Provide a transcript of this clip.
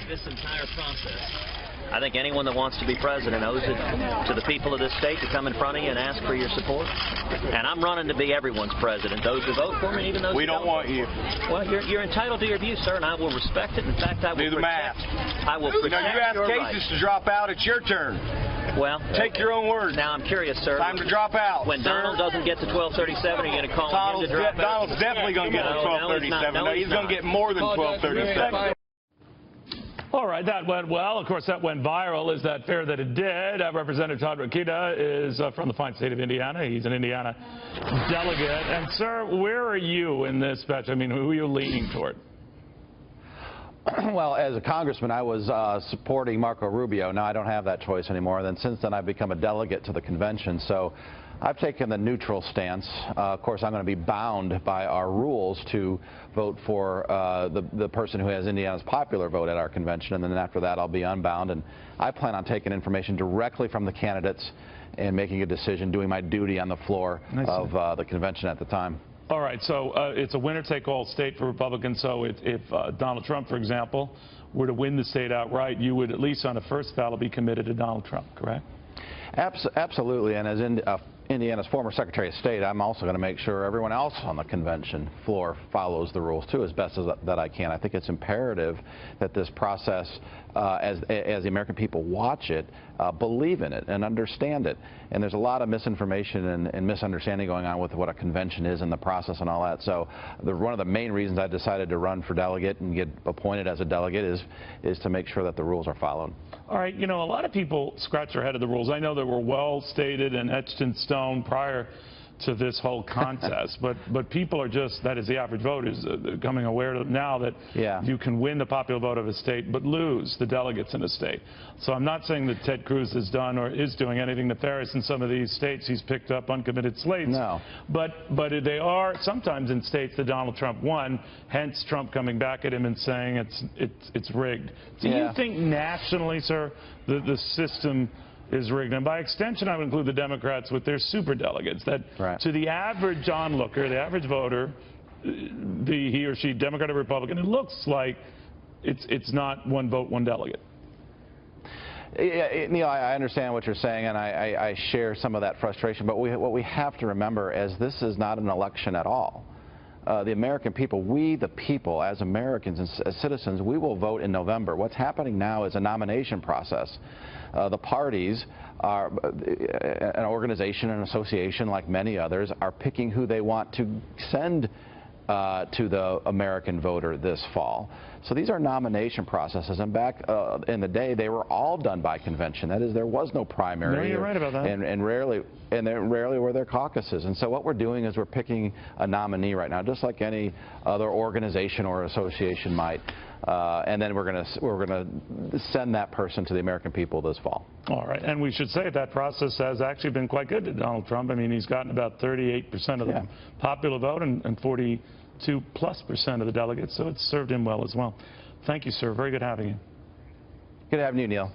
this entire process. I think anyone that wants to be president owes it to the people of this state to come in front of you and ask for your support. And I'm running to be everyone's president, those who vote for me, and even those who don't. We don't want you. Well, you're entitled to your view, sir, and I will respect it. In fact, I will do the math. I will protect you ask your cases rights. to drop out. It's your turn. Well, take your own words. Now, I'm curious, sir. Time to drop out. When Donald doesn't get to 1237, are you going to call him to drop out? Donald's definitely going to get to 1237. He's going to get more than 1237. All right, that went well. Of course, that went viral. Is that fair that it did? Representative Todd Rokita is from the fine state of Indiana. He's an Indiana delegate. And, sir, where are you in this batch? I mean, who are you leaning toward? Well, as a congressman, I was supporting Marco Rubio. Now I don't have that choice anymore. Then since then, I've become a delegate to the convention. So I've taken the neutral stance. Of course, I'm going to be bound by our rules to vote for the person who has Indiana's popular vote at our convention. And then after that, I'll be unbound. And I plan on taking information directly from the candidates and making a decision, doing my duty on the floor of the convention at the time. All right, so it's a winner-take-all state for Republicans. So if Donald Trump, for example, were to win the state outright, you would, at least on a first ballot, be committed to Donald Trump, correct? Absolutely, and as Indiana's former Secretary of State, I'm also going to make sure everyone else on the convention floor follows the rules, too, as best as that I can. I think it's imperative that this process, as the American people watch it, believe in it and understand it. And there's a lot of misinformation and misunderstanding going on with what a convention is and the process and all that. So one of the main reasons I decided to run for delegate and get appointed as a delegate is to make sure that the rules are followed. All right, you know, a lot of people scratch their head at the rules. I know they were well stated and etched in stone prior to this whole contest, but people are just, that is, the average voter is becoming aware now that you can win the popular vote of a state but lose the delegates in a state. So I'm not saying that Ted Cruz has done or is doing anything nefarious in some of these states. He's picked up uncommitted slates. No. But they are sometimes in states that Donald Trump won, hence Trump coming back at him and saying it's rigged. Do you think nationally, sir, the system is rigged? And by extension, I would include the Democrats with their superdelegates, that to the average onlooker, the average voter, he or she, Democrat or Republican, it looks like it's not one vote, one delegate. Yeah, Neil, I understand what you're saying, and I share some of that frustration. But what we have to remember is this is not an election at all. The American people, we the people, as Americans and as citizens, we will vote in November. What's happening now is a nomination process. The parties are, an organization, an association like many others, are picking who they want to send to the American voter this fall. So these are nomination processes, and back in the day, they were all done by convention. That is, there was no primary. No, you're right about that. And rarely were there caucuses. And so what we're doing is we're picking a nominee right now, just like any other organization or association might. And then we're going to send that person to the American people this fall. All right, and we should say that process has actually been quite good to Donald Trump. I mean, he's gotten about 38% of the popular vote and 42+% of the delegates, so it's served him well as well. Thank you, sir. Very good having you. Good having you, Neil.